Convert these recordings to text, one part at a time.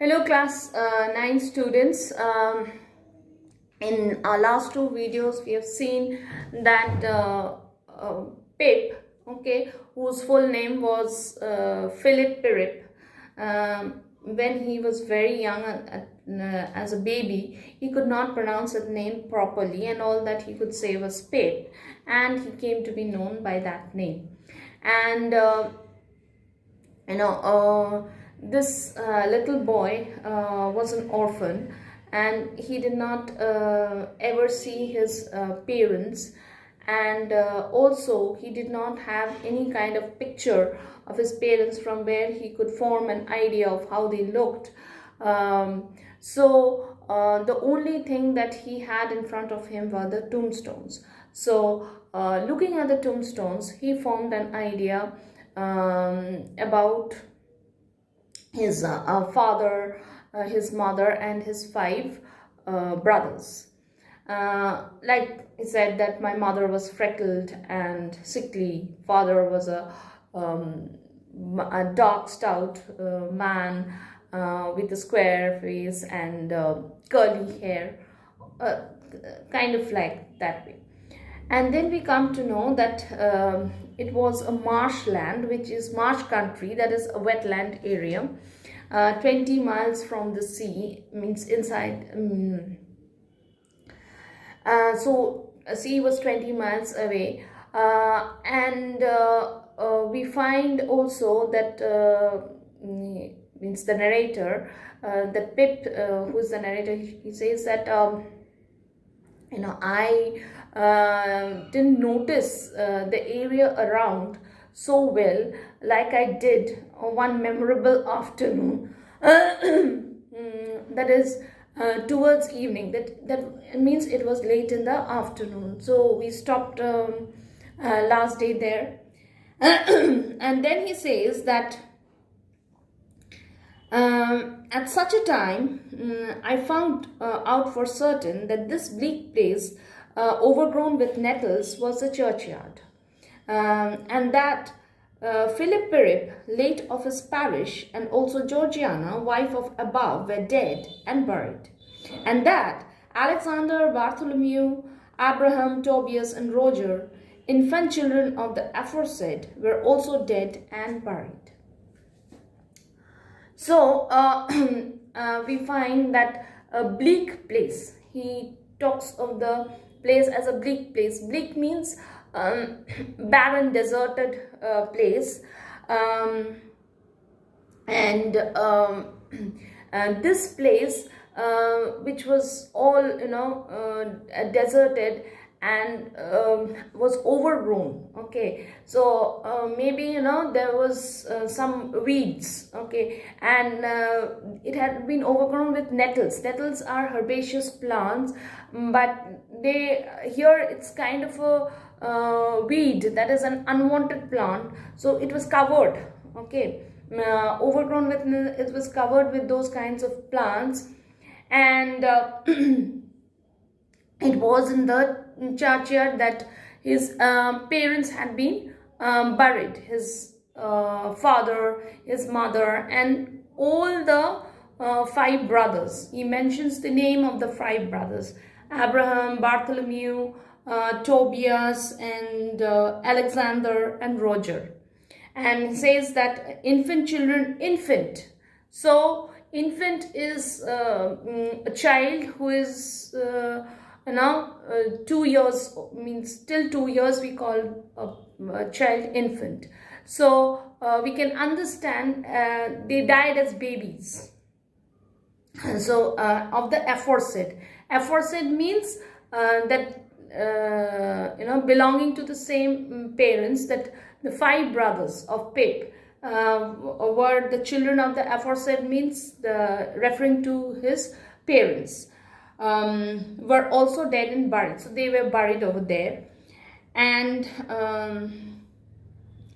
Hello class 9 students. In our last two videos we have seen that Pip, okay, whose full name was Philip Pirrip, when he was very young as a baby, he could not pronounce his name properly, and all that he could say was Pip, and he came to be known by that name. And this little boy was an orphan, and he did not ever see his parents, and also he did not have any kind of picture of his parents from where he could form an idea of how they looked. The only thing that he had in front of him were the tombstones. So looking at the tombstones, he formed an idea about his father, his mother, and his 5 brothers. Like he said that my mother was freckled and sickly, father was a dark, stout man with a square face and curly hair, kind of like that way. And then we come to know that it was a marshland, which is marsh country, that is a wetland area, 20 miles from the sea, means inside. So sea was 20 miles away, and we find also that means the narrator, that Pip, who is the narrator, he says that I didn't notice the area around so well like I did one memorable afternoon. That is towards evening. That means it was late in the afternoon. So we stopped last day there. And then he says that at such a time, I found out for certain that this bleak place, overgrown with nettles, was a churchyard, and that Philip Pirrip, late of his parish, and also Georgiana, wife of above, were dead and buried, and that Alexander, Bartholomew, Abraham, Tobias, and Roger, infant children of the aforesaid, were also dead and buried. So we find that a bleak place. He talks of the place as a bleak place. Bleak means barren, deserted place, and this place, which was all deserted and was overgrown. Okay, so maybe there was some weeds, okay, and it had been overgrown with nettles. Nettles are herbaceous plants, but here it's kind of a weed, that is an unwanted plant, so it was covered, okay, overgrown with, it was covered with those kinds of plants, and it was in the churchyard that his parents had been buried, his father, his mother, and all the 5 brothers. He mentions the name of the 5 brothers: Abraham, Bartholomew, Tobias, and Alexander, and Roger. And he says that infant children, infant. So infant is a child who is 2 years, means till 2 years we call a child infant. So we can understand they died as babies. So of the aforesaid means that belonging to the same parents, that the 5 brothers of Pip were the children of the aforesaid, means referring to his parents, were also dead and buried. So they were buried over there, and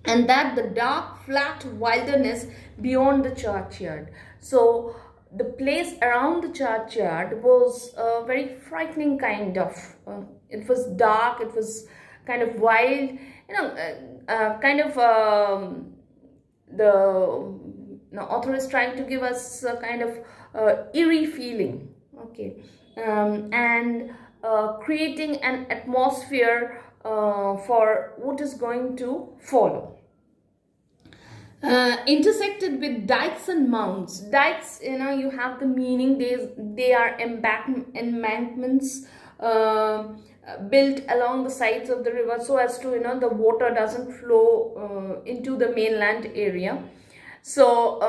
that the dark, flat wilderness beyond the churchyard. So the place around the churchyard was a very frightening kind of. It was dark. It was kind of wild. Kind of the author is trying to give us a kind of eerie feeling, okay, and creating an atmosphere for what is going to follow. Intersected with dikes and mounds. Dikes, you have the meaning, they are embankments built along the sides of the river so as to, the water doesn't flow into the mainland area. So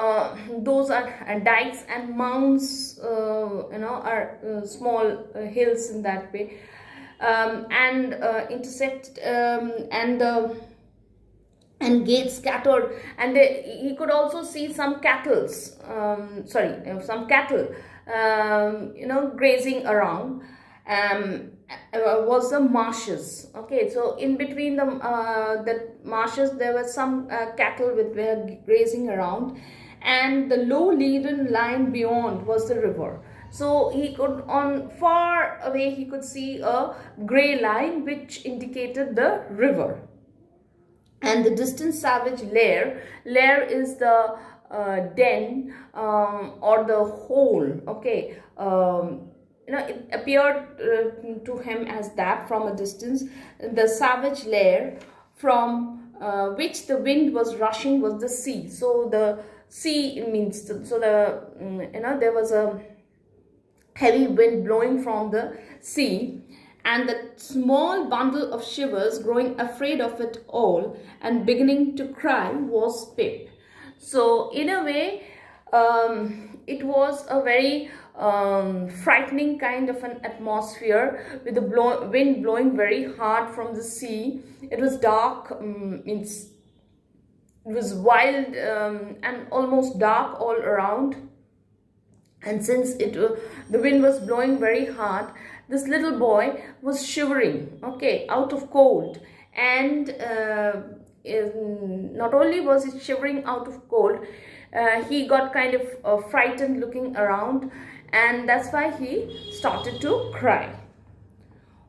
those are dikes, and mounds are small hills in that way, and intersect and gates scattered, and he could also see some cattle, grazing around. Was the marshes. Okay, so in between the marshes there were some cattle were grazing around, and the low leaden line beyond was the river. So he could, on far away, he could see a gray line which indicated the river. And the distant savage lair is the den or the hole, okay. It appeared to him as that from a distance. The savage lair from which the wind was rushing was the sea. So the sea means, there was a heavy wind blowing from the sea, and the small bundle of shivers, growing afraid of it all and beginning to cry, was Pip. So in a way, it was a very frightening kind of an atmosphere, with the wind blowing very hard from the sea. It was dark, it was wild and almost dark all around. And since the wind was blowing very hard, this little boy was shivering, okay, out of cold. And not only was he shivering out of cold, he got kind of frightened looking around, and that's why he started to cry.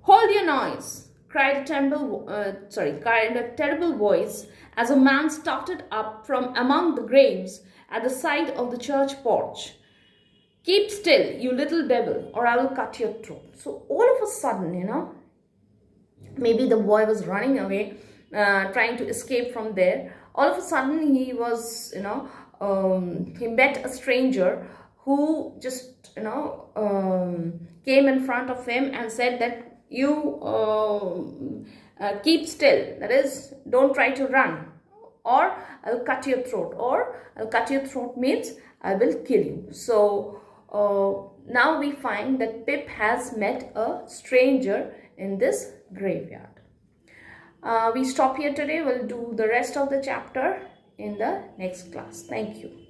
"Hold your noise," cried a terrible voice, as a man started up from among the graves at the side of the church porch. "Keep still, you little devil, or I will cut your throat." So all of a sudden, maybe the boy was running away, trying to escape from there. All of a sudden he was, he met a stranger who just, came in front of him and said that you keep still. That is, don't try to run, or I'll cut your throat. Or I'll cut your throat means I will kill you. So now we find that Pip has met a stranger in this graveyard. We stop here today. We'll do the rest of the chapter in the next class. Thank you.